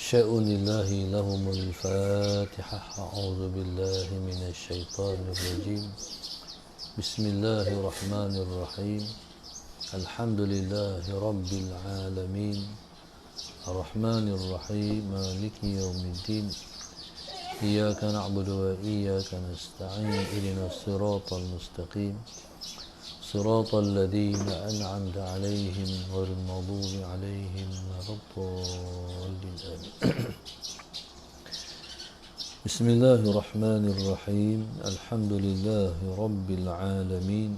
شاء لله لهم الفاتحة. أعوذ بالله من الشيطان الرجيم. بسم الله الرحمن الرحيم. الحمد لله رب العالمين الرحمن الرحيم مالك يوم الدين إياك نعبد وإياك نستعين اهدنا الصراط المستقيم صراط الذين أنعمت عليهم غير المغضوب عليهم ولا الضالين آمين. بسم الله الرحمن الرحيم. الحمد لله رب العالمين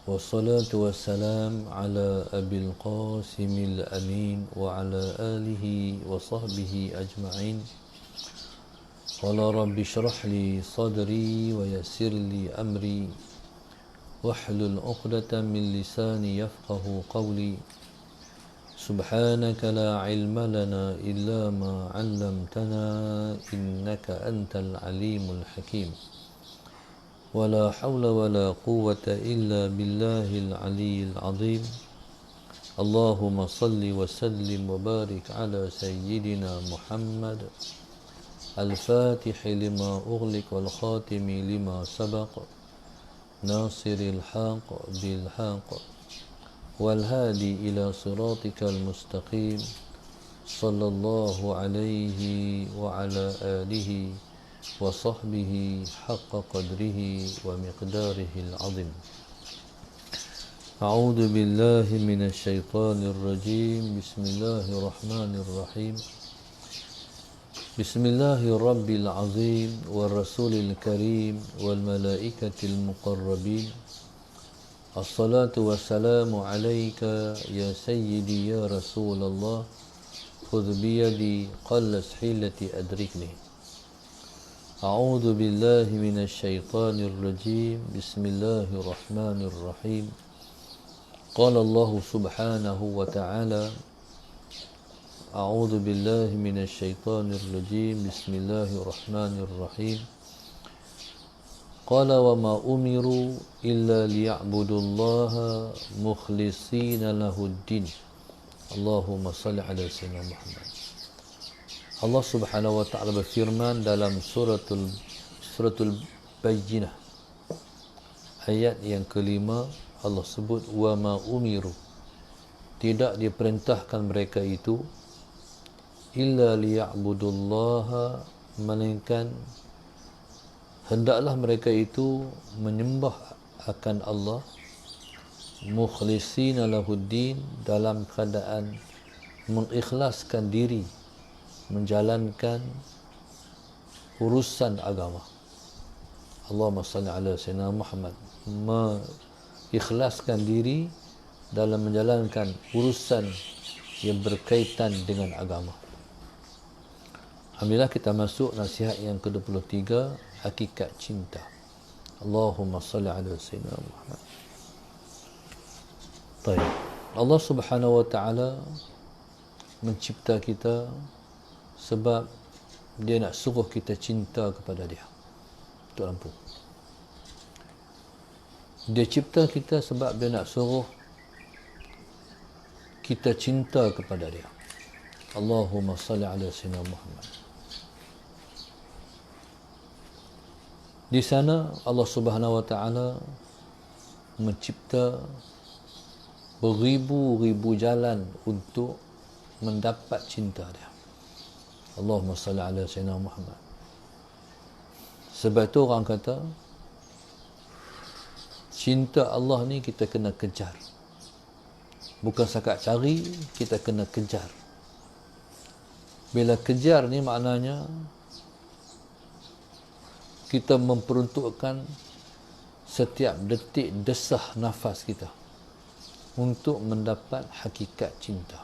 والصلاة والسلام على أبي القاسم الأمين وعلى آله وصحبه أجمعين. قال رب اشرح لي صدري ويسر لي أمري واحلل عقدة من لساني يفقه قولي. سبحانك لا علم لنا إلا ما علمتنا إنك أنت العليم الحكيم. ولا حول ولا قوة إلا بالله العلي العظيم. اللهم صل وسلم وبارك على سيدنا محمد الفاتح لما أغلق والخاتم لما سبق ناصر الحق بالحق والهادي إلى صراطك المستقيم صلى الله عليه وعلى آله وصحبه حق قدره ومقداره العظيم. أعوذ بالله من الشيطان الرجيم. بسم الله الرحمن الرحيم. بسم الله الرب العظيم والرسول الكريم والملائكة المقربين. الصلاة والسلام عليك يا سيدي يا رسول الله. خذ بيدي قلص حيلتي أدركني. أعوذ بالله من الشيطان الرجيم. بسم الله الرحمن الرحيم. قال الله سبحانه وتعالى أعوذ بالله من الشيطان الرجيم. بسم الله الرحمن الرحيم. قال وما أمروا إلا ليعبدوا الله مخلصين له الدين. اللهم صل على سيدنا محمد. Allah Subhanahu wa taala berfirman dalam suratul Bayyinah ayat yang kelima. Allah sebut wa ma umiru, tidak diperintahkan mereka itu illa liya'budullaha, melainkan hendaklah mereka itu menyembah akan Allah mukhlisina lahuddin, dalam keadaan mengikhlaskan diri menjalankan urusan agama. Allahumma salli ala sayyidina Muhammad, mengikhlaskan diri dalam menjalankan urusan yang berkaitan dengan agama. Alhamdulillah, kita masuk nasihat yang ke-23, hakikat cinta. Allahumma salli ala sayyidina Muhammad. Baik. Allah Subhanahu wa taala mencipta kita sebab dia nak suruh kita cinta kepada dia. Tok lampu. Dia cipta kita sebab dia nak suruh kita cinta kepada dia. Allahumma salli ala sayyidina Muhammad. Di sana Allah Subhanahu wa taala mencipta beribu-ribu jalan untuk mendapat cinta dia. Allahumma salli ala sayyidina Muhammad. Sebab itu orang kata cinta Allah ni kita kena kejar. Bukan sakat cari, kita kena kejar. Bila kejar ni maknanya kita memperuntukkan setiap detik desah nafas kita untuk mendapat hakikat cinta.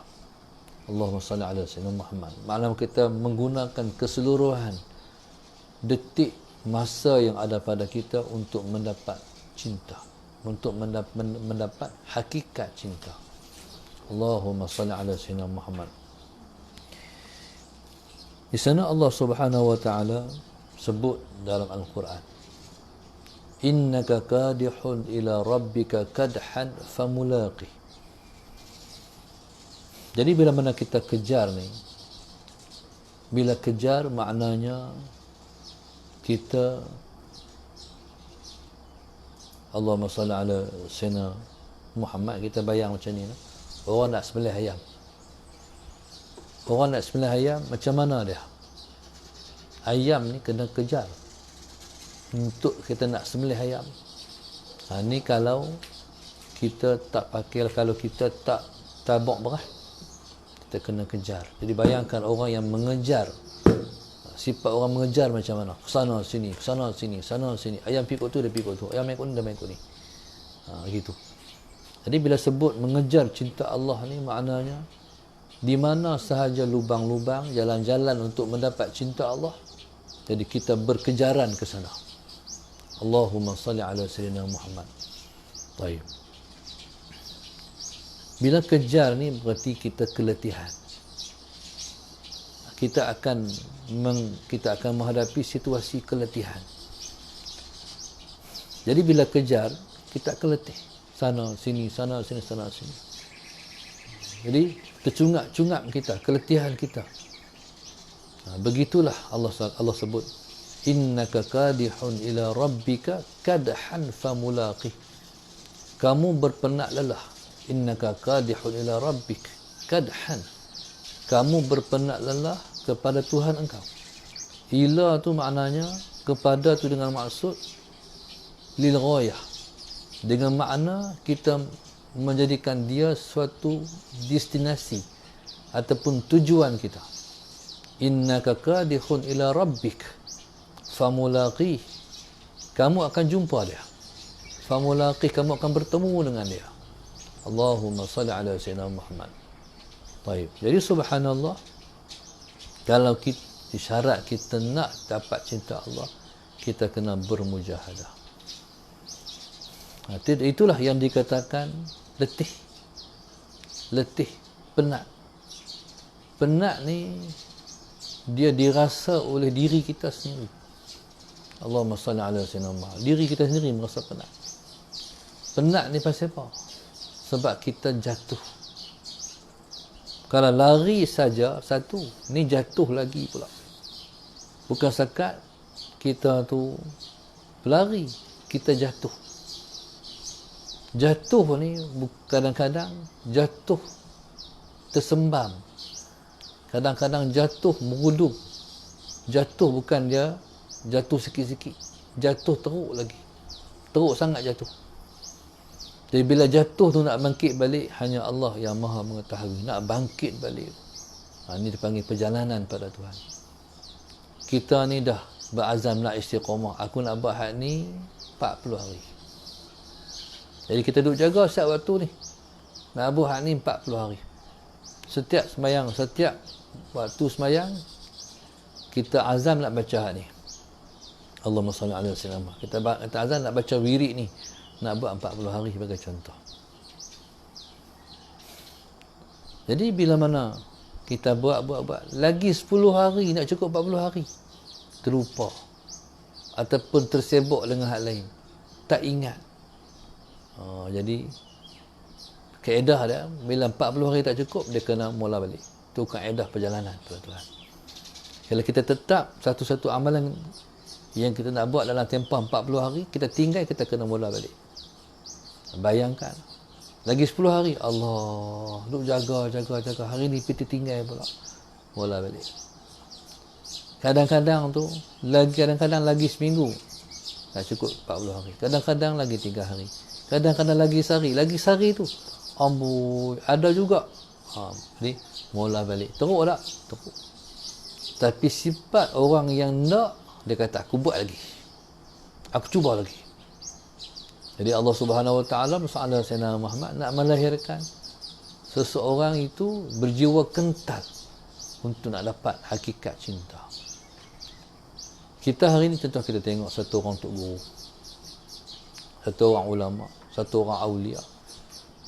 Allahumma salli ala sayyidina Muhammad. Maknanya kita menggunakan keseluruhan detik masa yang ada pada kita untuk mendapat cinta, untuk mendapat hakikat cinta. Allahumma salli ala sayyidina Muhammad. Di sana Allah Subhanahu wa taala sebut dalam Al-Quran, innaka kadihun ila rabbika kadhan famulaqi. Jadi bila mana kita kejar ni, Bila kejar maknanya kita, Allahumma salli ala Sayyidina Muhammad, kita bayang macam ni, orang nak sembelih ayam. Orang nak sembelih ayam, macam mana dia? Ayam ni kena kejar untuk kita nak sembelih ayam. Ni kalau kita tak pakai, kalau kita tak tabuk beras, kita kena kejar. Jadi bayangkan orang yang mengejar. Sifat orang mengejar macam mana? Kesana sini, kesana sini, sana sini. Ayam pikuk tu, dia pikuk tu. Ayam mengikut ni, dia mengikut ni. Gitu. Jadi bila sebut mengejar cinta Allah ni, maknanya di mana sahaja lubang-lubang, jalan-jalan untuk mendapat cinta Allah, jadi kita berkejaran ke sana. Allahumma salli ala Sayyidina Muhammad. Baik. Bila kejar ni berarti kita keletihan. Kita akan menghadapi situasi keletihan. Jadi bila kejar, kita keletih. Sana sini, sana sini, sana sini. Jadi tercungap-cungap kita, keletihan kita. Begitulah Allah sebut, innaka kadihun ila rabbika kadhan famulaqih. Kamu berpenat lelah. Innaka kadihun ila rabbik kadhan. Kamu berpenat lelah kepada Tuhan engkau. Ila tu maknanya kepada tu dengan maksud lil ghayah. Dengan makna kita menjadikan dia suatu destinasi ataupun tujuan kita. Innaka kadihun ila rabbik famulaqih. Kamu akan jumpa dia. Famulaqih, kamu akan bertemu dengan dia. Allahumma salli ala Sayyidina Muhammad. Baik. Jadi subhanallah, kalau kita, syarat kita nak dapat cinta Allah, kita kena bermujahadah. Itulah yang dikatakan letih. Letih, penat. Penat ni dia dirasa oleh diri kita sendiri. Allahumma salli ala Sayyidina Muhammad. Diri kita sendiri merasa penat. Penat ni pasal apa? Sebab kita jatuh. Kalau lari saja satu, ni jatuh lagi pula. Bukan sekat kita tu berlari, kita jatuh. Jatuh ni kadang-kadang jatuh tersembam. Kadang-kadang jatuh merudum. Jatuh bukan dia jatuh sikit-sikit. Jatuh teruk lagi. Teruk sangat jatuh. Jadi bila jatuh tu nak bangkit balik, hanya Allah yang maha mengetahui. Nak bangkit balik. Ini dipanggil perjalanan pada Tuhan. Kita ni dah berazam nak istiqamah. Aku nak buat hak ni 40 hari. Jadi kita duduk jaga setiap waktu ni. Nak buat hak ni 40 hari. Setiap sembahyang, setiap waktu sembahyang, kita azam nak baca hak ni. Allahumma salli ala Sayyidina. Kita azam nak baca wirid ni. Nak buat 40 hari sebagai contoh. Jadi bila mana kita buat, lagi 10 hari nak cukup 40 hari, terlupa ataupun tersibuk dengan hal lain, tak ingat. Jadi kaedah dia, bila 40 hari tak cukup, dia kena mula balik. Itu kaedah perjalanan pada Tuhan. Kalau kita tetap satu-satu amalan yang kita nak buat dalam tempoh 40 hari, kita tinggal, kita kena mula balik. Bayangkan lagi 10 hari, Allah, duk jaga. Hari ni kita tinggal pula, mula balik. Kadang-kadang lagi seminggu tak cukup 40 hari. Kadang-kadang lagi 3 hari. Kadang-kadang lagi sehari tu amboi, ada juga. Jadi mula balik. Teruk tak? Teruk. Tapi sifat orang yang nak, dia kata aku buat lagi. Aku cuba lagi. Jadi Allah Subhanahu Wa Taala bersama Sayyidina Muhammad nak melahirkan seseorang itu berjiwa kental untuk nak dapat hakikat cinta. Kita hari ini contoh kita tengok satu orang tok guru, satu orang ulama, satu orang aulia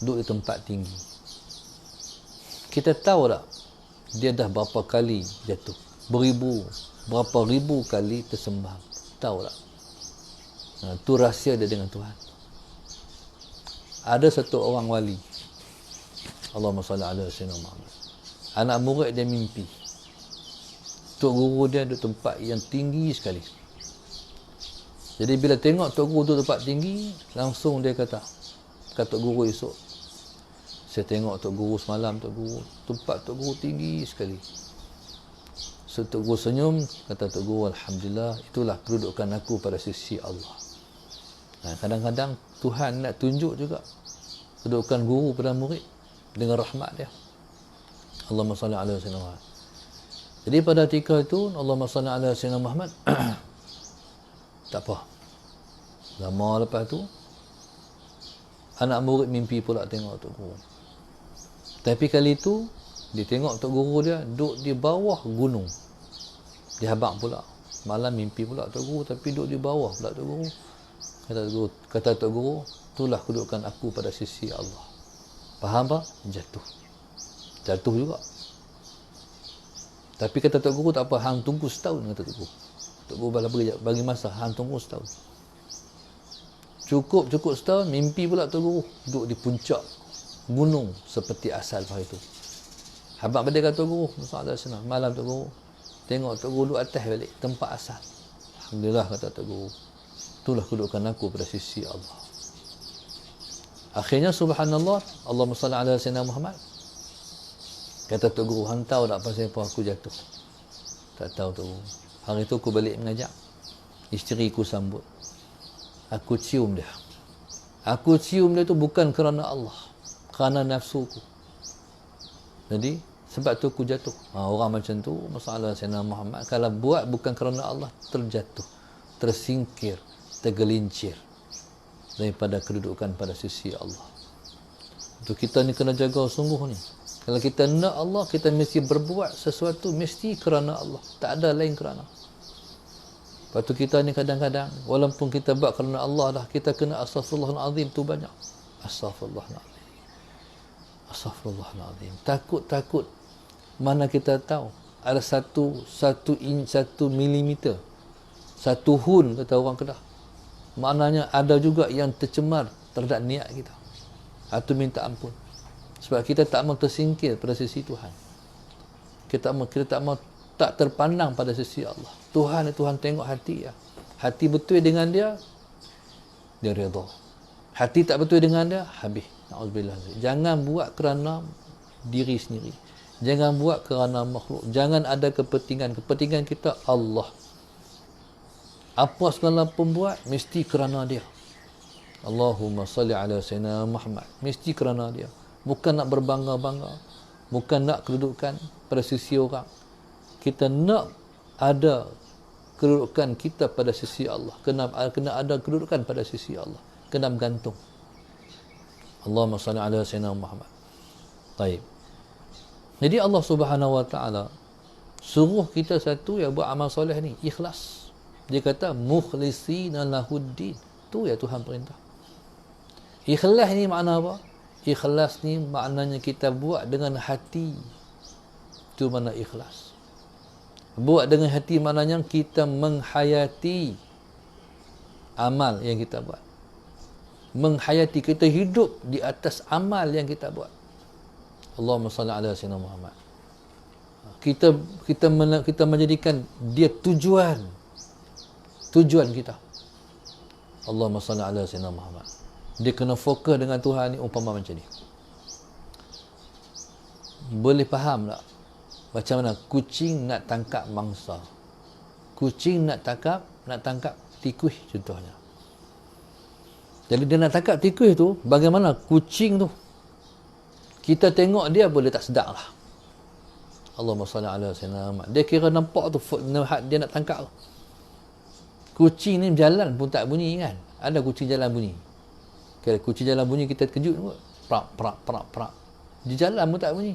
duduk di tempat tinggi. Kita tahu tak dia dah berapa kali jatuh? Berapa ribu kali tersembam. Tahu tak? Itu rahsia dia dengan Tuhan. Ada satu orang wali, Allahumma salli ala Sayyidina Muhammad, anak murid dia mimpi Tok Guru dia duduk tempat yang tinggi sekali. Jadi bila tengok Tok Guru tu tempat tinggi, langsung dia kata Tok Guru esok, saya tengok Tok Guru semalam, Tok Guru, tempat Tok Guru tinggi sekali. So Tok Guru senyum, kata Tok Guru, alhamdulillah, itulah kedudukan aku pada sisi Allah. Kadang-kadang Tuhan nak tunjuk juga kedudukan guru pada murid dengan rahmat dia. Allahumma salli ala sayyidina Muhammad. Jadi pada ketika itu, Allahumma salli ala sayyidina Muhammad, tak apa. Lama lepas tu, anak murid mimpi pula tengok Tok Guru. Tapi kali itu, dia tengok Tok Guru dia duduk di bawah gunung. Dia habaq pula. Malam mimpi pula Tok Guru, tapi duduk di bawah pula Tok Guru. Kata Tok Guru, itulah kedudukan aku pada sisi Allah. Faham tak? Jatuh juga. Tapi kata Tok Guru, tak apa, hang tunggu setahun, kata Tok Guru. Tok Guru bagi masa, hang tunggu setahun. Cukup setahun, mimpi pula Tok Guru duduk di puncak gunung seperti asal hari itu. Habaq balik kata Tok Guru, malam Tok Guru tengok Tok Guru duduk atas balik tempat asal. Alhamdulillah, kata Tok Guru, itulah kedudukan aku pada sisi Allah. Akhirnya subhanallah, Allahumma salli ala sayyidina Muhammad. Kata Tok Guru, hang tahu tak pasal apa aku jatuh? Tak tahu Tok Guru. Hari itu aku balik mengajak, isteri ku sambut, aku cium dia. Aku cium dia tu bukan kerana Allah, kerana nafsuku. Jadi sebab tu aku jatuh. Orang macam tu, masalah Sayyidina Muhammad, kalau buat bukan kerana Allah, terjatuh, tersingkir, tergelincir daripada kedudukan pada sisi Allah. Itu kita ni kena jaga sungguh ni. Kalau kita nak Allah, kita mesti berbuat sesuatu mesti kerana Allah, tak ada lain kerana. Lepas tu kita ni kadang-kadang, walaupun kita buat kerana Allah dah, kita kena astaghfirullahalazim tu banyak. Astaghfirullahalazim. Astaghfirullahalazim. Takut. Mana kita tahu ada satu milimeter, satu hun, kata orang Kedah. Maknanya ada juga yang tercemar terhadap niat kita. Atau minta ampun. Sebab kita tak mau tersingkir pada sisi Tuhan. Kita tak mau tak terpandang pada sisi Allah. Tuhan tengok hati ya. Hati betul dengan dia redha. Hati tak betul dengan dia, habis. Na'udzubillah. Jangan buat kerana diri sendiri. Jangan buat kerana makhluk. Jangan ada kepentingan. Kepentingan kita Allah. Apa segala pembuat, mesti kerana dia. Allahumma salli ala sayyidina Muhammad. Mesti kerana dia. Bukan nak berbangga-bangga. Bukan nak kedudukan pada sisi orang. Kita nak ada kedudukan kita pada sisi Allah. Kena ada kedudukan pada sisi Allah. Kena bergantung. Allahumma salli ala sayyidina Muhammad. Baik. Jadi Allah Subhanahu wa taala suruh kita satu yang buat amal soleh ni, ikhlas. Dia kata mukhlisina lahuddin. Tu ya Tuhan perintah. Ikhlas ni makna apa? Ikhlas ni maknanya kita buat dengan hati. Itu makna ikhlas. Buat dengan hati maknanya kita menghayati amal yang kita buat. Menghayati, kita hidup di atas amal yang kita buat. Allahumma salli ala sayyidina Muhammad. Kita menjadikan dia tujuan kita. Allahumma salli ala sayyidina Muhammad. Dia kena fokus dengan Tuhan ni, umpama macam ni. Boleh faham tak macam mana kucing nak tangkap mangsa? Kucing nak tangkap tikus contohnya. Jadi dia nak tangkap tikus tu, bagaimana kucing tu? Kita tengok dia boleh tak sedar lah. Allahumma salli ala sayyidina Muhammad. Dia kira nampak tu dia nak tangkap tu. Kucing ni jalan pun tak bunyi kan? Ada kucing jalan bunyi. Kalau kucing jalan bunyi kita terkejut kot. Prak. Dia jalan pun tak bunyi.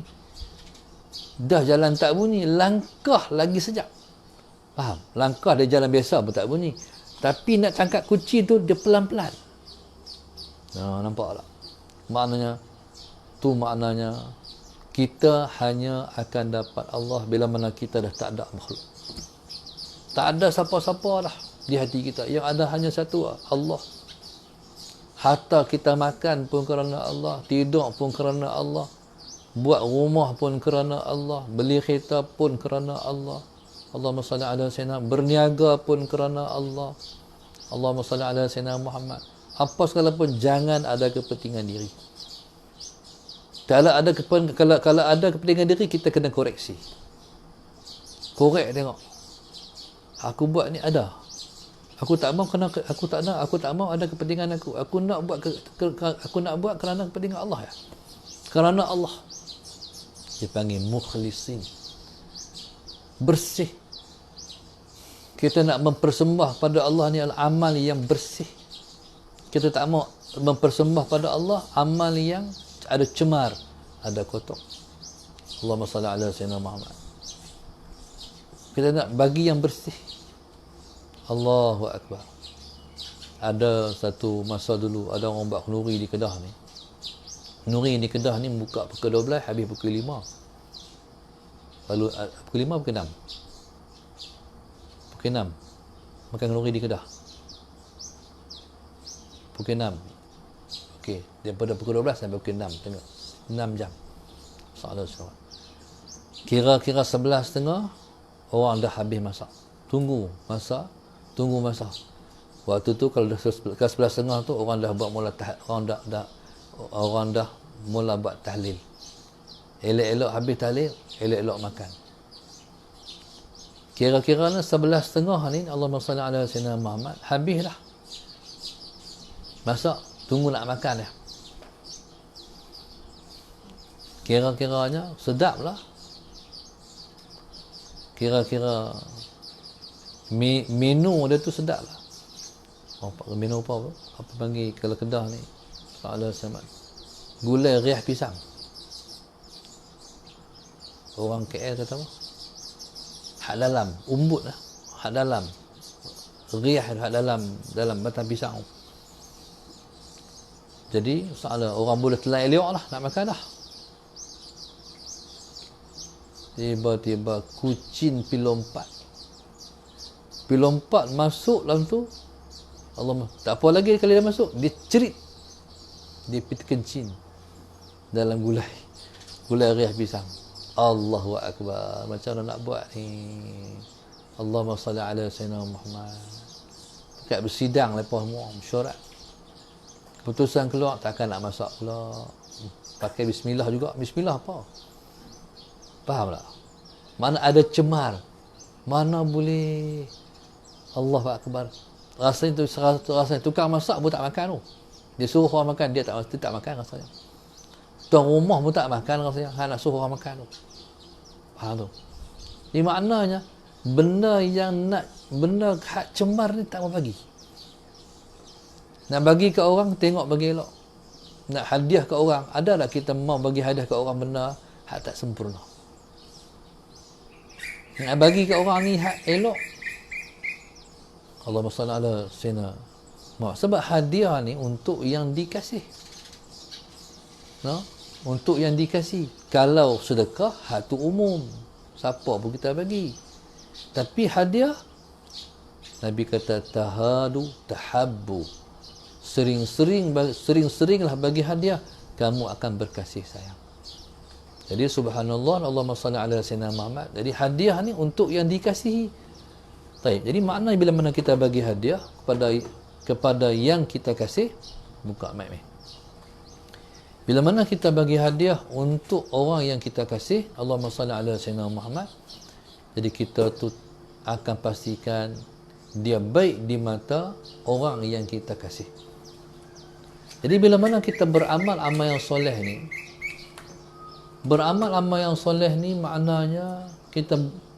Dah jalan tak bunyi, langkah lagi sejak. Faham? Langkah dia jalan biasa pun tak bunyi. Tapi nak tangkap kucing tu dia pelan-pelan. Nampak tak? Maknanya kita hanya akan dapat Allah bila mana kita dah tak ada makhluk. Tak ada siapa-siapa dah di hati kita. Yang ada hanya satu, Allah. Harta kita makan pun kerana Allah, tidur pun kerana Allah, buat rumah pun kerana Allah, beli kereta pun kerana Allah, Allahumma salli ala sayyidina, berniaga pun kerana Allah, Allahumma salli ala sayyidina Muhammad. Apa segala pun jangan ada kepentingan diri. Kalau ada kepentingan diri, kita kena koreksi. Korek tengok. Aku buat ni ada. Aku tak mau ada kepentingan aku. Aku nak buat kerana kepentingan Allah ya. Kerana Allah. Dipanggil mukhlisin. Bersih. Kita nak mempersembah pada Allah ni amal yang bersih. Kita tak mau mempersembah pada Allah amal yang ada cemar, ada kotor. Allahumma salli ala sayyidina Muhammad. Kita nak bagi yang bersih. Allahu Akbar. Ada satu masa dulu, ada orang buat kenduri di Kedah ni. Kenduri di Kedah ni buka pukul 12, habis pukul 5. Lalu pukul 5, pukul 6. Pukul 6. Makan kenduri di Kedah. Pukul 6. Okey, daripada pukul 12 sampai pukul 6, tengok. 6 jam. Salah. Kira-kira 11.30 orang dah habis masak. Tunggu masak. Waktu tu kalau dah 11.30 tu orang dah buat mula orang dah mula buat tahlil. Elok-elok habis tahlil, elok-elok makan. Kira-kira 11.30 ni, Allahumma salli ala sayyidina Muhammad, habis dah. Masak, tunggu nak makan dah. Kira-kiranya sedap lah. Kira-kira menu dia tu sedap lah. Menu apa? Apa panggil kalau Kedah ni? Soalan sama. Gulai riah pisang. Orang KL kata apa? Hak dalam, umbut lah. Hak dalam. Riah hak dalam batang pisang. Jadi soalan orang boleh telan elok lah nak makan dah. Tiba-tiba kucing pilompat masuk dalam tu. Allah, tak apa lagi kalau dia masuk, dia cerit, dia pergi kencing dalam gulai riah pisang. Allahu Akbar. Macam mana nak buat ni? Allahumma salli ala sayyidina Muhammad. Dekat bersidang lepas semua mesyuarat, keputusan keluar takkan nak masak pula, pakai bismillah juga. Bismillah apa? Faham tak? Mana ada cemar, mana boleh. Allahu Akbar. Rasanya tukang masak pun tak makan tu. Dia suruh orang makan, dia tak makan rasanya. Tuan rumah pun tak makan rasanya, nak suruh orang makan tu. Faham tu? Ini maknanya benda hak cemar ni tak mau bagi. Nak bagi ke orang, tengok bagi elok. Nak hadiah ke orang, ada tak kita mau bagi hadiah ke orang benda hak tak sempurna? Nak bagi ke orang ni hak elok. Allahumma salli ala sayyidina Muhammad. Sebab hadiah ni untuk yang dikasih. No? Untuk yang dikasih. Kalau sedekah, hak tu umum. Siapa pun kita bagi. Tapi hadiah, Nabi kata tahadu tahabbu. Sering-seringlah bagi hadiah, kamu akan berkasih sayang. Jadi subhanallah, Allahumma salli ala sayyidina Muhammad. Jadi hadiah ni untuk yang dikasihi. Baik, jadi makna bila mana kita bagi hadiah kepada yang kita kasih, buka mic ni. Bila mana kita bagi hadiah untuk orang yang kita kasih, Allahumma salli ala sayyidina Muhammad, jadi kita tu akan pastikan dia baik di mata orang yang kita kasih. Jadi bila mana kita beramal amal yang soleh ni, maknanya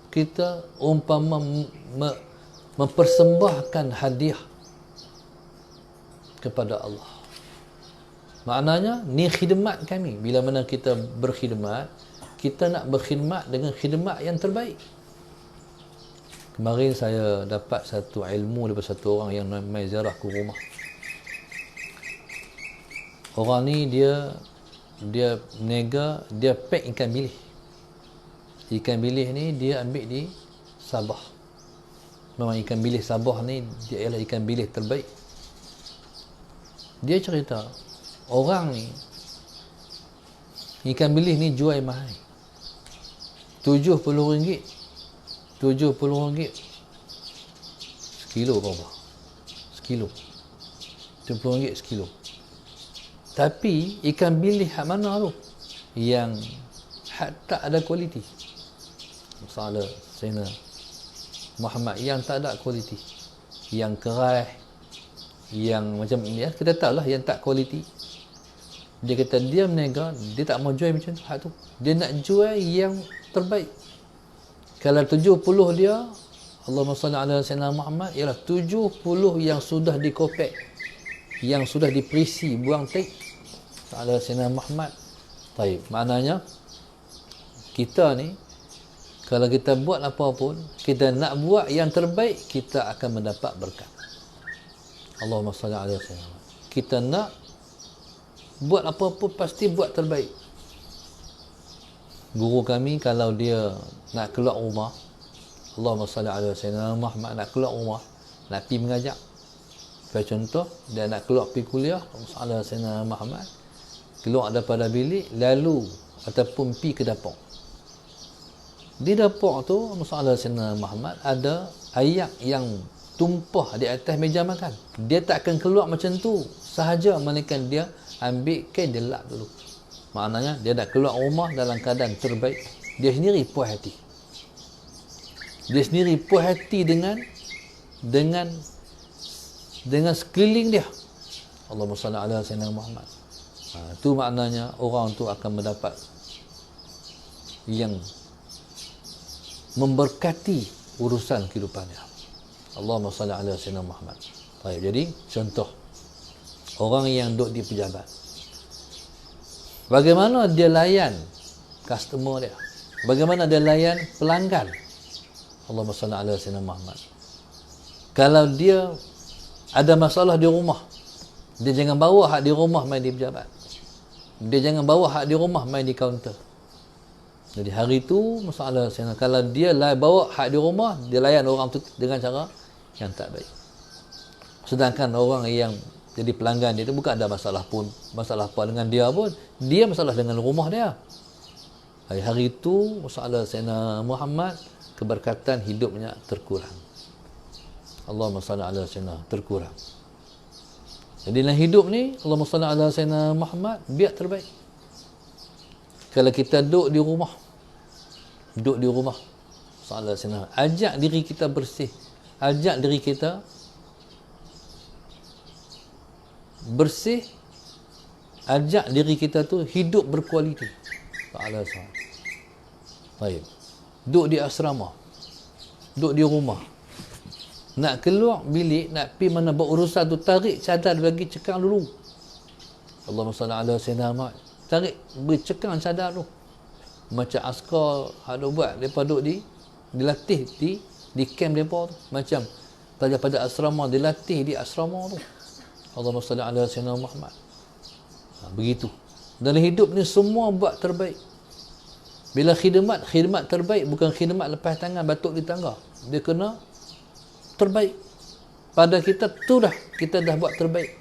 kita umpama mempersembahkan hadiah kepada Allah. Maknanya ni khidmat kami. Bila mana kita berkhidmat, kita nak berkhidmat dengan khidmat yang terbaik. Kemarin saya dapat satu ilmu daripada satu orang yang mai ziarah ke rumah. Orang ni dia nega, dia pack ikan bilis. Ikan bilis ni dia ambil di Sabah. Memang ikan bilis Sabah ni dia ialah ikan bilis terbaik. Dia cerita, orang ni ikan bilis ni jual mahal. RM70. RM70 sekilo berapa? Sekilo. RM70 sekilo. Tapi ikan bilis hak mana tu? Yang hak tak ada kualiti. Masalah Sayyidina Muhammad yang tak ada kualiti. Yang keras, yang macam ni ya, kita tahu lah yang tak kualiti. Dia kata dia menega, dia tak mau jual macam tu, hak tu. Dia nak jual yang terbaik. Kalau 70 dia, Allahumma salli ala Sayyidina Muhammad, ialah 70 yang sudah dikopek, yang sudah diperisi, buang tek ala Sayyidina Muhammad. Baik, maknanya kita ni kalau kita buat apa pun, kita nak buat yang terbaik, kita akan mendapat berkat. Allahumma salli ala Sayyidina Muhammad. Kita nak buat apa-apa pasti buat terbaik. Guru kami kalau dia nak keluar rumah, Allahumma salli ala Sayyidina Muhammad, nak keluar rumah, nak pergi mengajar. Sebagai contoh, dia nak keluar pergi kuliah, Allahumma salli ala Sayyidina Muhammad, keluar daripada bilik, lalu ataupun pergi ke dapur. Di dapur tu, Allahumma salli ala Sayyidina Muhammad, ada air yang tumpah di atas meja makan. Dia tak akan keluar macam tu sahaja, melainkan dia ambil kain, dia lap dulu. Maknanya dia nak keluar rumah dalam keadaan terbaik. Dia sendiri puas hati. Dia sendiri puas hati dengan sekeliling dia. Allahumma salli ala Sayyidina Muhammad. Tu maknanya orang tu akan mendapat yang memberkati urusan kehidupannya. Allahumma salli ala Sayyidina Muhammad. Baik, jadi contoh orang yang duduk di pejabat, bagaimana dia layan customer dia, bagaimana dia layan pelanggan. Allahumma salli ala Sayyidina Muhammad. Kalau dia ada masalah di rumah, dia jangan bawa hak di rumah main di pejabat. Dia jangan bawa hak di rumah main di kaunter. Jadi hari tu masalah Sayyidina, kalau dia bawa hak di rumah, dia layan orang tu dengan cara yang tak baik. Sedangkan orang yang jadi pelanggan dia tu bukan ada masalah apa dengan dia pun, dia masalah dengan rumah dia. Hari itu masalah Sayyidina Muhammad, keberkatan hidupnya terkurang. Allahumma salli ala Sayyidina, terkurang. Jadi dalam hidup ni, Allahumma salli ala Sayyidina Muhammad, biar terbaik. Kalau kita duduk di rumah, salah Sayyidina, ajak diri kita bersih, ajak diri kita bersih, ajak diri kita tu hidup berkualiti. Ta'ala sahab. Baik. Duduk di asrama, duduk di rumah, nak keluar bilik, nak pergi mana berurusan tu, tarik cadar bagi cekang dulu. Allahumma salli ala Sayyidina Muhammad. Tarik, beri cekang cadar tu. Macam askar ada buat, mereka duduk dilatih di camp mereka tu. Macam pada asrama, dilatih di asrama tu. Allahumma salli ala Sayyidina Muhammad. Begitu. Dalam hidup ni semua buat terbaik. Bila khidmat terbaik, bukan khidmat lepas tangan batuk di tangga. Dia kena terbaik. Pada kita tu dah, kita dah buat terbaik.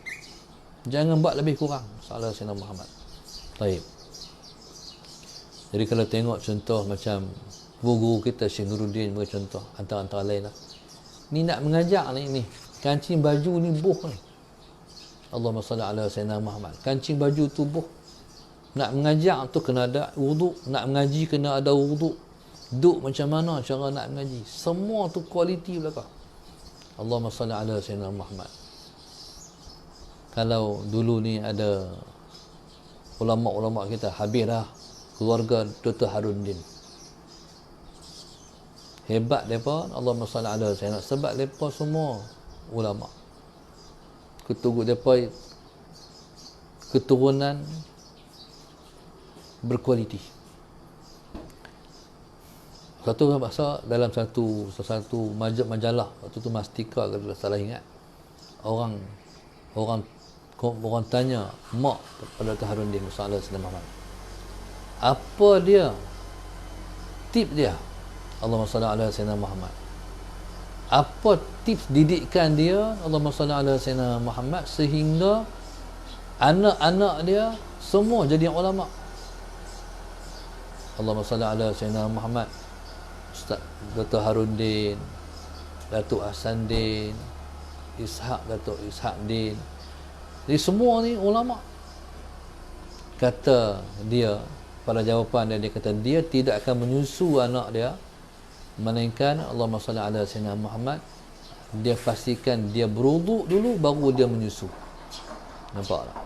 Jangan buat lebih kurang. Salah Sayyidina Muhammad. Baik. Jadi kalau tengok contoh macam guru kita Syekh Nuruddin, bagi contoh antara lain lah. Ni nak mengajar ni kancing baju ni buh ni. Allahumma salli ala Sayyidina Muhammad. Kancing baju tu buh. Nak mengajar tu kena ada wuduk, nak mengaji kena ada wuduk. Duk macam mana cara nak mengaji. Semua tu kualiti belakang. Allahumma salli ala Sayyidina Muhammad. Kalau dulu ni ada ulama-ulama kita, habis dah keluarga Dr. Haruddin. Hebat mereka, Allahumma salli ala Sayyidina, sebab mereka semua ulama. Keturunan berkualiti. Satu bahasa dalam satu majalah waktu tu Mastika, kalau salah ingat, orang tanya mak pada Dr. Haruddin Sallallahu Alaihi Wasallam, apa dia tip dia, Allahumma salli ala Sayyidina Muhammad, apa tips didikan dia, Allahumma salli ala Sayyidina Muhammad, sehingga anak-anak dia semua jadi ulama. Allahumma salli ala Sayyidina Muhammad. Ustaz Dr. Haruddin, Datuk Hasanuddin, Datuk Ishaq Din. Jadi semua ni ulama. Kata dia, pada jawapan dia kata dia tidak akan menyusu anak dia melainkan Allahumma salli ala sayyidina Muhammad, dia pastikan dia berwuduk dulu baru dia menyusu. Nampak tak?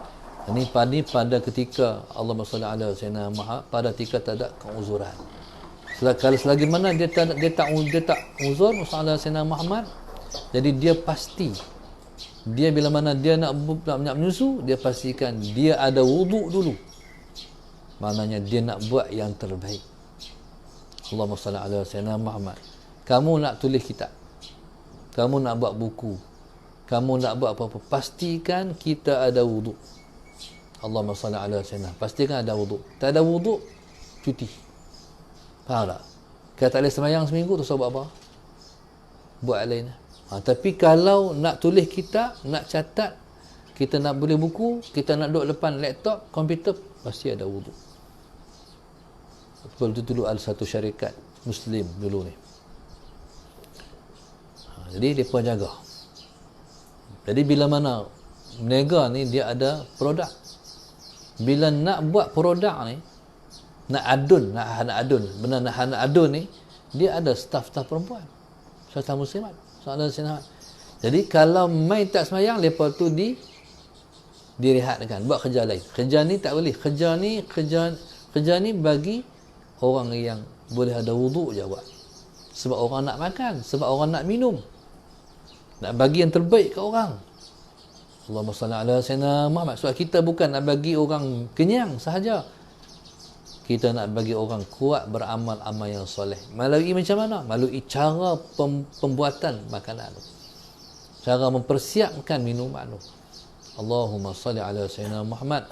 Ini pada ketika Allahumma salli ala sayyidina Muhammad, pada ketika tak ada keuzuran. Kalau selagi mana dia tak uzur ala sayyidina Muhammad, jadi dia pasti, dia bila mana dia nak menyusu, dia pastikan dia ada wuduk dulu. Maknanya dia nak buat yang terbaik. Allahumma salli ala sayyidina Muhammad. Kamu nak tulis kitab, kamu nak buat buku, kamu nak buat apa-apa, pastikan kita ada wuduk. Allahumma salli ala sayyidina. Pastikan ada wuduk. Tak ada wuduk, cuti. Faham tak? Kalau tak boleh sembahyang seminggu tu, buat apa? Buat lain. Tapi kalau nak tulis kitab, nak catat, kita nak boleh buku, kita nak duduk depan laptop, komputer, pasti ada wuduk. Sebab itu dulu ada satu syarikat Muslim dulu ni. Jadi mereka jaga. Jadi bila mana meniaga ni dia ada produk. Bila nak buat produk ni, nak adun ni, dia ada staf-staf perempuan, staf muslimat, soalan sinat. Jadi kalau main tak semayang, lepas tu direhatkan, buat kerja lain. Kerja ni tak boleh. Kerja ni bagi orang yang boleh ada wuduk je buat. Sebab orang nak makan, sebab orang nak minum, nak bagi yang terbaik ke orang. Allahumma salli ala sayyidina Muhammad. Sebab kita bukan nak bagi orang kenyang sahaja, kita nak bagi orang kuat beramal amal yang soleh. Melalui macam mana? Melalui cara pembuatan makanan tu, cara mempersiapkan minuman tu. Allahumma salli ala sayyidina Muhammad.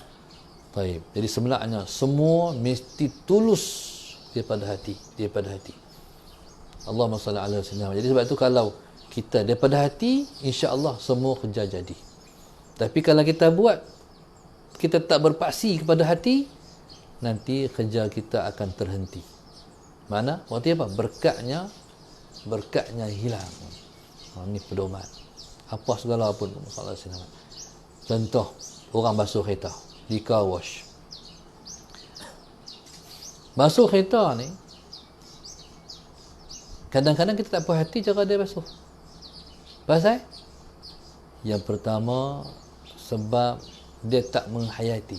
Baik. Jadi sebenarnya semua mesti tulus daripada hati. Allahumma salli ala sayyidina Muhammad. Jadi sebab itu kalau kita daripada hati, insya-Allah semua kerja jadi. Tapi kalau kita buat, kita tak berpaksi kepada hati, nanti kerja kita akan terhenti. Mana? Berarti apa? Berkatnya hilang. Ini pedoman. Apa segala pun masalah sini. Contoh, orang basuh kereta di car wash. Basuh kereta ni, kadang-kadang kita tak puas hati cara dia basuh. Pasal? Yang pertama, sebab dia tak menghayati.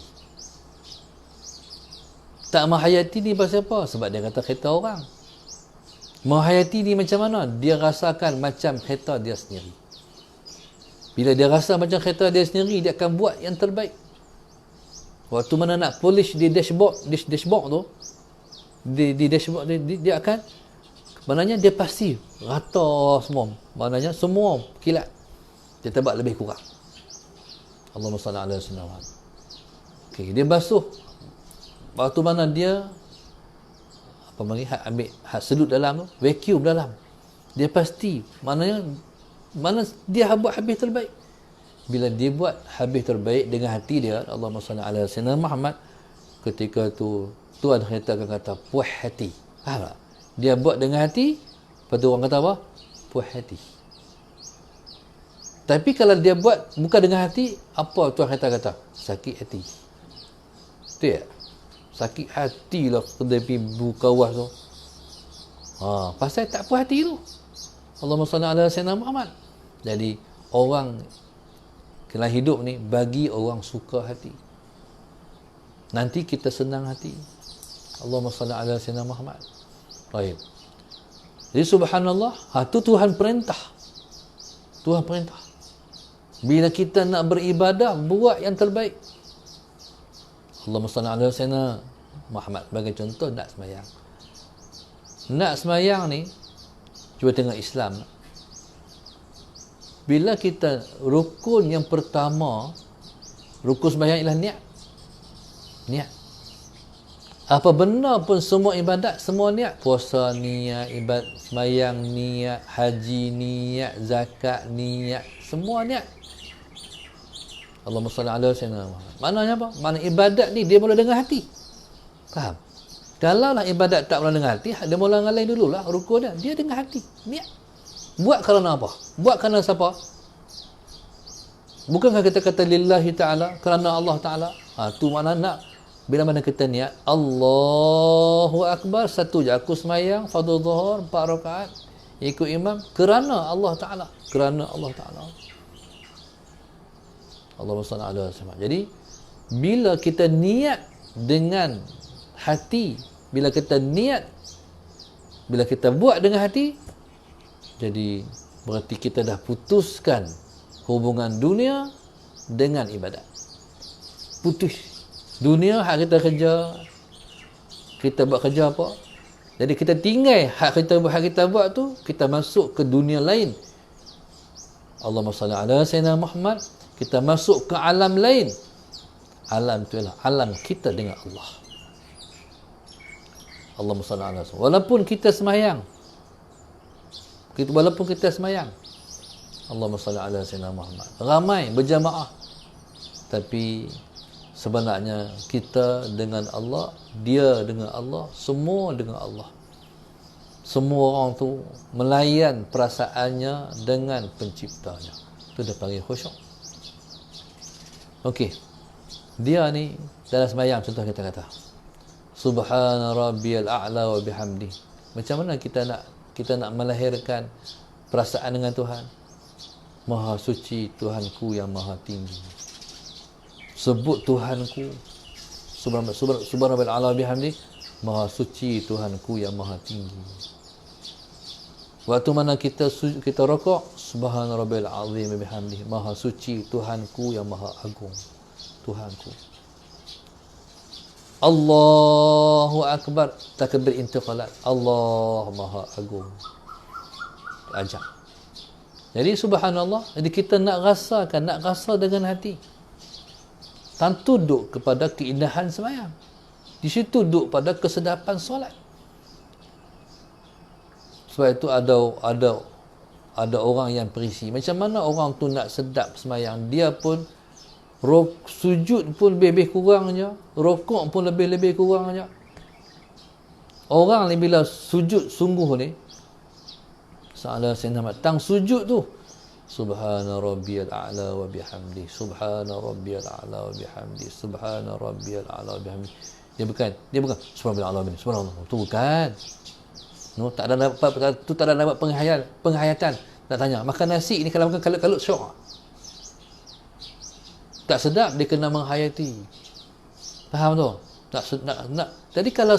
Tak menghayati ni pasal apa? Sebab dia kata kereta orang. Menghayati ni macam mana? Dia rasakan macam kereta dia sendiri. Bila dia rasa macam kereta dia sendiri, dia akan buat yang terbaik. Waktu mana nak polish di dashboard tu, di dashboard dia akan, maknanya dia pasti rata semua. Maknanya semua kilat. Dia tebak lebih kurang. Allahumma salli ala sayyidina Muhammad. Okey, dia basuh. Waktu mana dia ambil sedut dalam tu, vacuum dalam, dia pasti mana dia buat habis terbaik. Bila dia buat habis terbaik dengan hati dia, Allahumma salli ala sayyidina Muhammad, ketika tu Tuhan kita akan kata puas hati. Faham tak? Dia buat dengan hati, lepas tu orang kata apa? Puas hati. Tapi kalau dia buat bukan dengan hati, apa Tuhan kata? Sakit hati. Betul tak? Sakit hati lah kedai buka was tu. Pasal tak puas hati tu. Allahumma salli ala sayyidina Muhammad. Jadi orang dalam hidup ni bagi orang suka hati, nanti kita senang hati. Allahumma salli ala sayyidina Muhammad. Baik. Jadi subhanallah, tu Tuhan perintah. Tuhan perintah. Bila kita nak beribadah, buat yang terbaik. Allahumma salli ala sayyidina Muhammad. Bagi contoh, nak semayang. Nak semayang ni, cuba tengok Islam. Bila kita rukun yang pertama, rukun sembahyang ialah niat. Niat. Apa benda pun semua ibadat, semua niat. Puasa niat, ibadat sembahyang niat, haji niat, zakat niat, semua niat. Allahumma salli ala sayyidina Muhammad. Maknanya apa? Makna ibadat ni dia mula dengan hati. Faham? Kalau lah ibadat tak mula dengan hati, dia mula dengan lain dululah rukun dia dengan hati. Niat. Buat kerana apa? Buat kerana siapa? Bukankah kita kata lillahi ta'ala, kerana Allah ta'ala? Tu makna nak. Bila mana kita niat, Allahu Akbar, satu je aku semayang, fardhu zuhur, 4 rakaat, ikut imam, kerana Allah ta'ala. Kerana Allah ta'ala. Allahumma salli ala Muhammad. Jadi, bila kita niat dengan hati, bila kita niat, bila kita buat dengan hati, jadi berarti kita dah putuskan hubungan dunia dengan ibadat. Putus. Dunia hak kita kerja, kita buat kerja apa? Jadi kita tinggal hak kita buat tu, kita masuk ke dunia lain. Allahumma salli ala sayyidina Muhammad, kita masuk ke alam lain. Alam tu ialah alam kita dengan Allah. Allahumma salli ala sayyidina. Walaupun kita semayang, Allahumma salli ala sayyidina Muhammad, ramai berjamaah, tapi sebenarnya kita dengan Allah, dia dengan Allah, semua dengan Allah. Semua orang tu melayan perasaannya dengan penciptanya. Itu dia panggil khusyuk. Okey. Dia ni dalam sembahyang, contoh kita kata Subhana rabbiyal a'la wa bihamdi. Macam mana kita nak melahirkan perasaan dengan Tuhan? Maha suci Tuhanku yang maha tinggi. Sebut Tuhanku Subhanallah ala bihamdi, maha suci Tuhanku yang maha tinggi. Waktu mana kita rokok, Subhanallah azim bihamdi, maha suci Tuhanku yang maha agung. Tuhanku. Allahu Akbar, takbir intiqalat, Allah maha agung. Ajak. Jadi subhanallah, jadi kita nak rasa dengan hati. Tentu duduk kepada keindahan sembahyang. Di situ duduk pada kesedapan solat. Sebab itu ada orang yang perisi. Macam mana orang tu nak sedap sembahyang? Dia pun sujud pun lebih kurang je, rokok pun lebih kurang je. Orang ni bila sujud sungguh ni, salah senama tang sujud tu, Subhana rabbiyal a'la wa bihamdi, Subhana rabbiyal a'la wa bihamdi, Subhana rabbiyal a'la wa bihamdi. Dia bukan Subhanallah, subhanallah. Tu bukan. No, tak ada dapat penghayatan. Nak tanya, makan nasi ni kalau makan kalut-kalut syok. Tak sedap, dia kena menghayati. Faham tu? Nak. Jadi kalau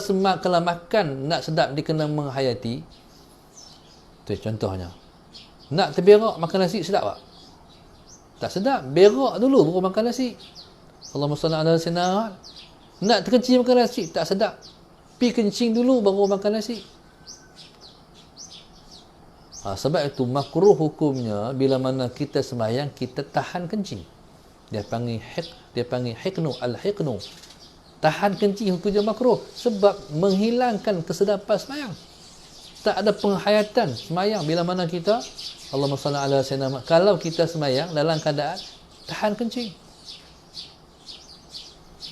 makan nak sedap, dia kena menghayati. Tu contohnya. Nak terberak makan nasi sedap tak? Tak sedap. Berak dulu baru makan nasi. Allahumma salli ala sayyidina. Nak terkencing makan nasi tak sedap. Pi kencing dulu baru makan nasi. Sebab itu makruh hukumnya bila mana kita sembahyang kita tahan kencing. Dia panggil hiqnu, al-hiqnu. Tahan kencing hukumnya makruh sebab menghilangkan kesedapan sembahyang. Tak ada penghayatan sembahyang bila mana kita Allahumma salli ala sayyidina. Kalau kita sembahyang dalam keadaan tahan kencing.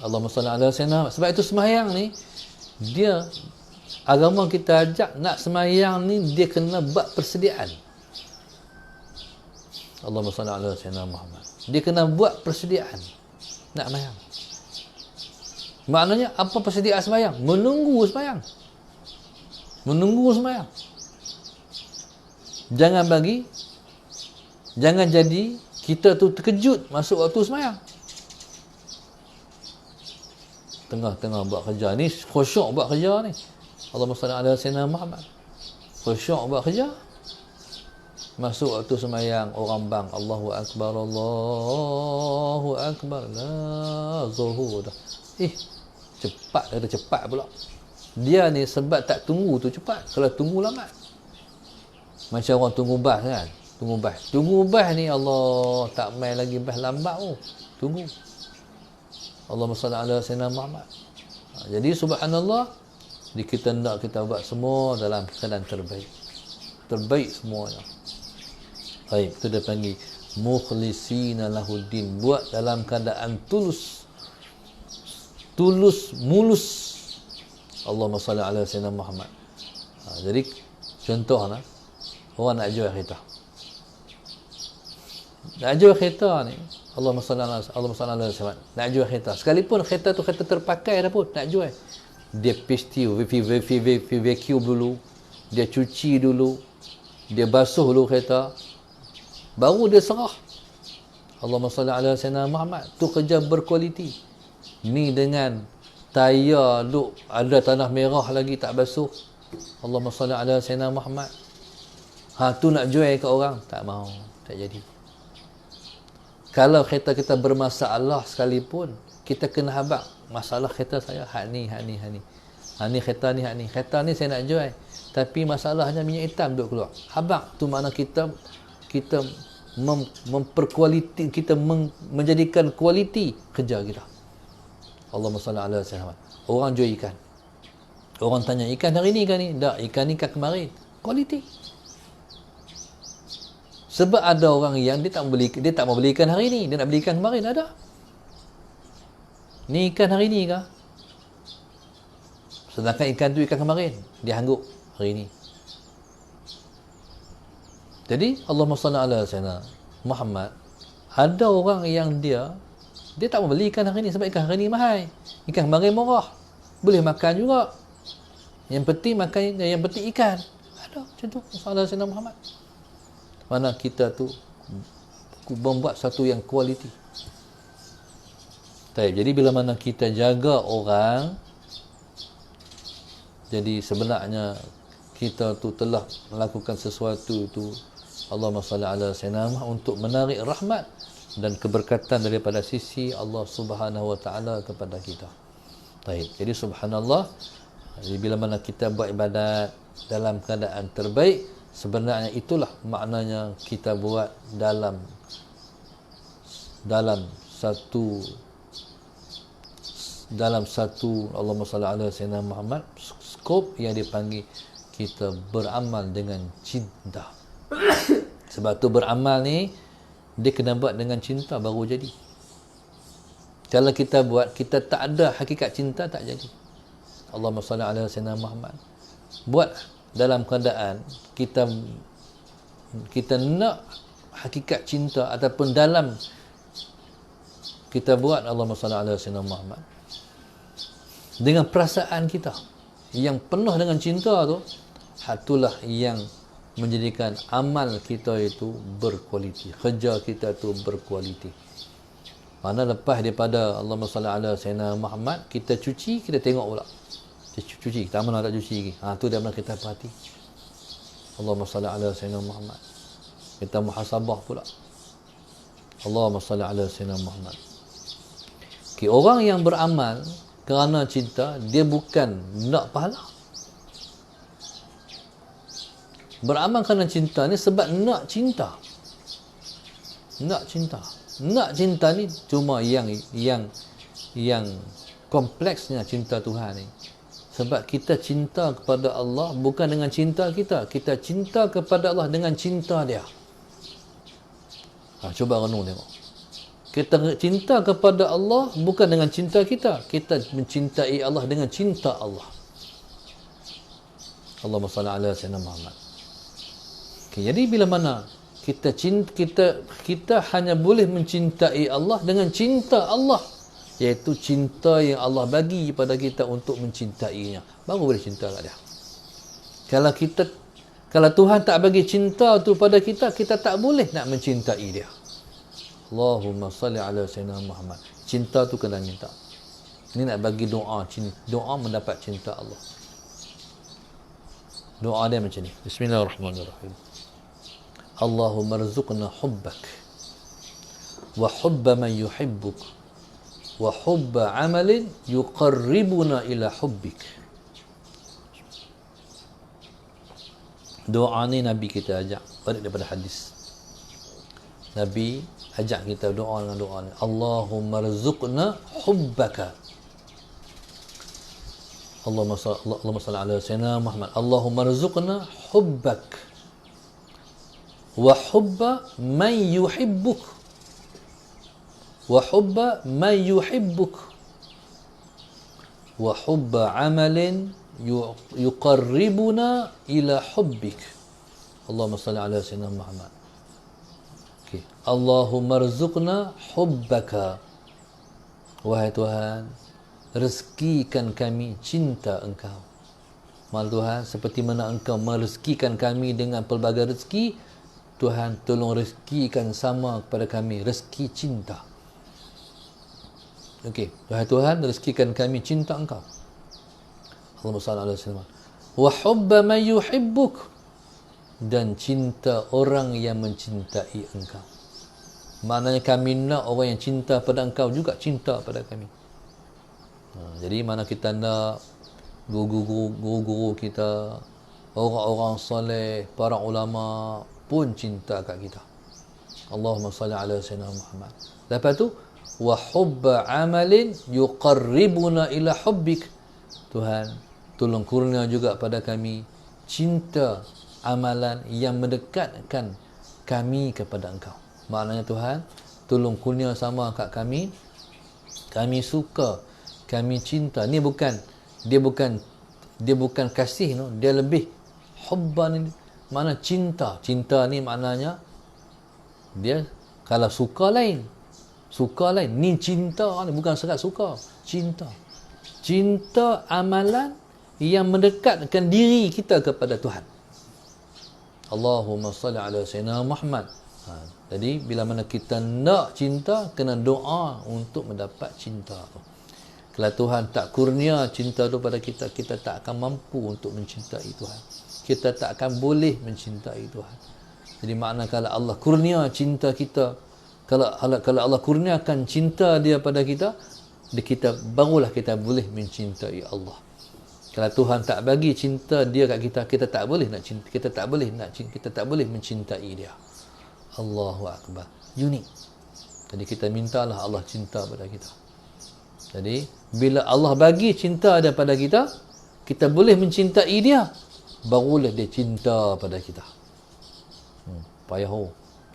Allahumma salli ala sayyidina. Sebab itu sembahyang ni dia agama kita ajak nak sembahyang ni dia kena buat persediaan. Allahumma salli ala sayyidina Muhammad. Dia kena buat persediaan nak sembahyang. Maknanya apa persediaan sembahyang? Menunggu sembahyang. Jangan jadi kita tu terkejut masuk waktu sembahyang. Tengah-tengah buat kerja ni, khusyuk buat kerja ni. Allahumma salli ala sayyidina Muhammad. Khusyuk buat kerja. Masuk waktu sembahyang, orang bang Allahu Akbar, Allahu Akbar, la zuhur dah. Cepat pula. Dia ni sebab tak tunggu tu cepat. Kalau tunggu lambat. Macam orang tunggu bas kan. Tunggu bas ni Allah tak main lagi bas lambat tu. Tunggu. Allahumma salli ala sayyidina Muhammad. Jadi subhanallah, kita nak kita buat semua dalam keadaan terbaik. Terbaik semuanya. Baik, itu dia panggil mukhlisina lahuddin. Buat dalam keadaan tulus, mulus. Allahumma salli ala sayyidina Muhammad. Jadi contohnya orang nak jual kereta. Nak jual kereta ni, Allahumma salli ala Muhammad. Nak jual kereta. Sekalipun kereta tu kereta terpakai dah pun nak jual. Dia pasti vacuum dulu, dia cuci dulu, dia basuh dulu kereta, baru dia serah. Allahumma salli ala sayyidina Muhammad. Tu kerja berkualiti. Ni dengan tayar duk ada tanah merah lagi tak basuh. Allahumma salli ala sayyidina Muhammad. Tu nak jual ke orang, tak mau, tak jadi. Kalau kereta kita bermasalah sekalipun, kita kena habaq masalah kereta saya hak ni. Ni kereta ni, kereta ni saya nak jual, tapi masalahnya minyak hitam duk keluar. Habaq tu makna kita memperkualiti, kita menjadikan kualiti kerja kita. Allahumma salli ala sayyidina Muhammad. Orang jual ikan, orang tanya ikan hari ni kan ni? Tak, ikan ni kan kemarin. Kualiti. Sebab ada orang yang dia tak mau beli ikan hari ni, dia nak beli ikan kemarin. Ada. Ni ikan hari ni kah? Sedangkan ikan tu ikan kemarin, dia hanggup hari ni. Jadi Allahumma salli ala sayyidina Muhammad. Ada orang yang dia tak mau beli ikan hari ni sebab ikan hari ni mahal. Ikan kemarin murah. Boleh makan juga. Yang penting makan, yang penting ikan. Ada macam tu. Sallallahu alaihi Muhammad. Mana kita tu membuat satu yang kualiti. Jadi bila mana kita jaga orang, jadi sebenarnya kita tu telah melakukan sesuatu tu, Allahumma salli ala sayyidina Muhammad, untuk menarik rahmat dan keberkatan daripada sisi Allah Subhanahu wa taala kepada kita. Jadi subhanallah, jadi bila mana kita buat ibadat dalam keadaan terbaik, sebenarnya itulah maknanya kita buat dalam satu Allahumma salli ala sayyidina Muhammad, skop yang dipanggil kita beramal dengan cinta. Sebab tu beramal ni dia kena buat dengan cinta baru jadi. Kalau kita buat, kita tak ada hakikat cinta, tak jadi. Allahumma salli ala sayyidina Muhammad. Buat dalam keadaan kita nak hakikat cinta, ataupun dalam kita buat Allahumma salli ala sayyidina Muhammad dengan perasaan kita yang penuh dengan cinta tu, itulah yang menjadikan amal kita itu berkualiti, kerja kita tu berkualiti. Mana lepas daripada Allahumma salli ala sayyidina Muhammad, kita cuci, kita tengok pula. Kita cuci, kita mana tak cuci lagi. Tu dia mana kita perhati. Allahumma salli ala sayyidina Muhammad. Kita muhasabah pula. Allahumma salli ala sayyidina Muhammad. Orang yang beramal kerana cinta, dia bukan nak pahala. Beramal kerana cinta ni sebab nak cinta. Nak cinta. Nak cinta ni cuma yang kompleksnya cinta Tuhan ni. Sebab kita cinta kepada Allah bukan dengan cinta kita. Kita cinta kepada Allah dengan cinta dia. Cuba renung tengok. Kita cinta kepada Allah bukan dengan cinta kita. Kita mencintai Allah dengan cinta Allah. Allahumma salli ala sayyidina Muhammad. Jadi bila mana kita hanya boleh mencintai Allah dengan cinta Allah, iaitu cinta yang Allah bagi kepada kita untuk mencintainya, baru boleh cinta kat dia. Kalau Tuhan tak bagi cinta tu pada kita, kita tak boleh nak mencintai dia. Allahumma salli ala sayyidina Muhammad. Cinta tu kena minta. Ini nak bagi doa, doa mendapat cinta Allah. Doa dia macam ni. Bismillahirrahmanirrahim. Allahumma rzuqna hubbak wa hubba man yuhibbuk wa hubba amalin yuqarribuna ila hubbik. Doa ni Nabi kita ajak balik daripada hadis. Nabi ajak kita doa dengan doa ni. Allahumma rzuqna hubbaka. Allahumma salli ala sayyidina Muhammad. Allahumma rzuqna hubbak wa hubba man yuhibbuk wa hubba man yuhibbuk wa hubba amalin yuqarribuna ila hubbik. Allahumma salli ala sayyidina Muhammad. Okay. Allahumma rzuqna hubbaka. Wahai Tuhan, rezekikan kami cinta Engkau. Mal Tuhan, seperti mana Engkau merezekikan kami dengan pelbagai rezeki, Tuhan tolong rezekikan sama kepada kami rezeki cinta. Okey, wahai Tuhan, rezekikan kami cinta Engkau. Allahumma salli ala sayyidina wa hubba man yuhibbuk, dan cinta orang yang mencintai Engkau. Maknanya kami nak orang yang cinta pada Engkau juga cinta pada kami. Jadi mana kita nak guru-guru kita, orang-orang soleh, para ulama pun cinta kat kita. Allahumma salli ala sayyidina Muhammad. Lepas tu wa hubba amalin yuqarribuna ila hubbik. Tuhan, tolong kurnia juga pada kami cinta amalan yang mendekatkan kami kepada Engkau. Maknanya Tuhan, tolong kurnia sama kat kami. Kami suka, kami cinta. Ni bukan dia bukan kasih, no. Dia lebih hubba ni mana cinta. Cinta ni maknanya dia kalau suka lain. Suka lain. Ni cinta ni bukan sekat suka. Cinta. Cinta amalan yang mendekatkan diri kita kepada Tuhan. Allahumma salli ala sayyidina Muhammad. Jadi bila mana kita nak cinta, kena doa untuk mendapat cinta tu. Kalau Tuhan tak kurnia cinta tu pada kita, kita tak akan mampu untuk mencintai Tuhan. Kita tak akan boleh mencintai Tuhan. Jadi makna kalau Allah kurnia cinta kita, kalau Allah kurniakan cinta dia pada kita, barulah kita boleh mencintai Allah. Kalau Tuhan tak bagi cinta dia kat kita, kita tak boleh nak cinta, kita tak boleh mencintai dia. Allahu akbar. Unik. Jadi kita mintalah Allah cinta pada kita. Jadi bila Allah bagi cinta dia pada kita, kita boleh mencintai dia, barulah dia cinta pada kita. Payahu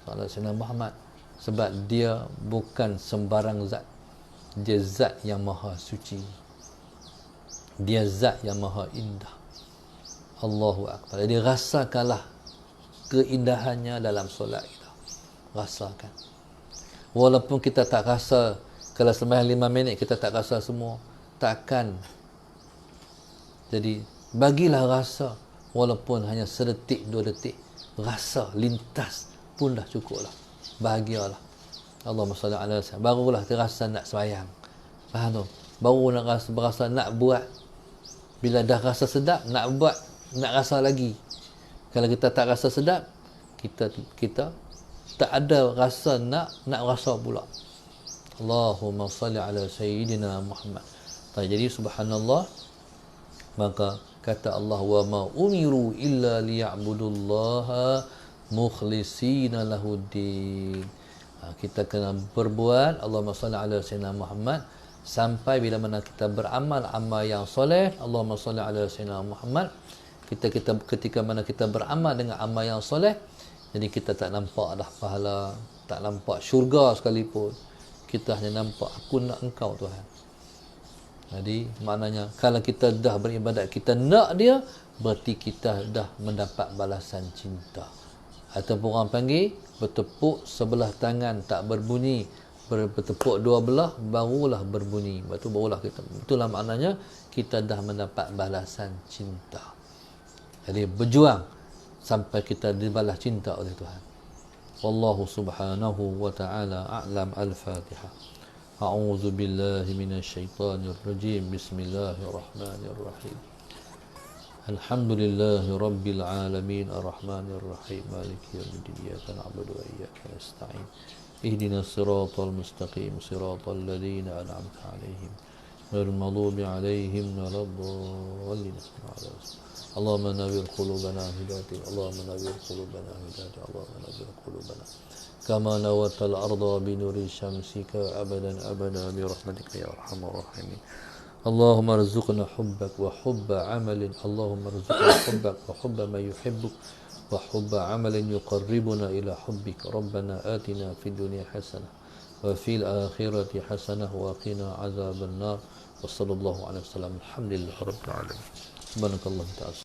Salah Sayyidina Muhammad, sebab dia bukan sembarang zat. Dia zat yang maha suci. Dia zat yang maha indah. Allahu akbar. Jadi rasakanlah keindahannya dalam solat kita. Rasakan. Walaupun kita tak rasa, kalau sembahyang 5 minit kita tak rasa semua, takkan. Jadi bagilah rasa, walaupun hanya sedetik 2 detik, rasa lintas pun dah cukup lah. Bahagialah. Allahumma salli ala sayyidina, barulah terasa nak sembahyang. Faham tu? Baru nak berasa nak buat. Bila dah rasa sedap, nak buat, nak rasa lagi. Kalau kita tak rasa sedap, kita tak ada rasa nak rasa pula. Allahumma salli ala sayyidina Muhammad. Jadi subhanallah, maka kata Allah, wa ma umiru illa liya'budullaha mukhlishina lahuddin. Kita kena berbuat Allahumma salli ala sayyidina Muhammad sampai bila mana kita beramal amal yang soleh. Allahumma salli ala sayyidina Muhammad. Ketika mana kita beramal dengan amal yang soleh, jadi kita tak nampak dah pahala, tak nampak syurga sekalipun. Kita hanya nampak aku nak Engkau Tuhan. Jadi maknanya kalau kita dah beribadat, kita nak dia, berarti kita dah mendapat balasan cinta. Ataupun orang panggil bertepuk sebelah tangan tak berbunyi, bertepuk dua belah barulah berbunyi. Barulah kita, itulah maknanya kita dah mendapat balasan cinta. Jadi berjuang sampai kita dibalas cinta oleh Tuhan. Wallahu subhanahu wa ta'ala a'lam. Al-Fatihah. A'udzu billahi minasy syaithanir rajim. Bismillahirrahmanirrahim. Alhamdulillahi rabbil alamin arrahmanir rahim maliki yaumiddin iyyaka na'budu wa iyyaka nasta'in ihdinas siratal mustaqim siratal ladzina an'amta 'alaihim ghairil maghdubi 'alaihim waladdallin. Allahumma nawwir qulubana hidayatin, Allahumma nawwir qulubana hidayatin, Allahumma nawwir qulubana kama nawwartal arda bi nuri syamsika abadan abada bi rahmatika ya arhamar rahimin. اللهم ارزقنا حبك وحب عمل اللهم ارزقنا حبك وحب ما يحبك وحب عمل يقربنا إلى حبك. ربنا آتنا في الدنيا حسنة وفي الآخرة حسنة وقنا عذاب النار Wassallallahu alaihi wasallam. Alhamdulillah rabbil alamin. Subhanakallah ta'ala.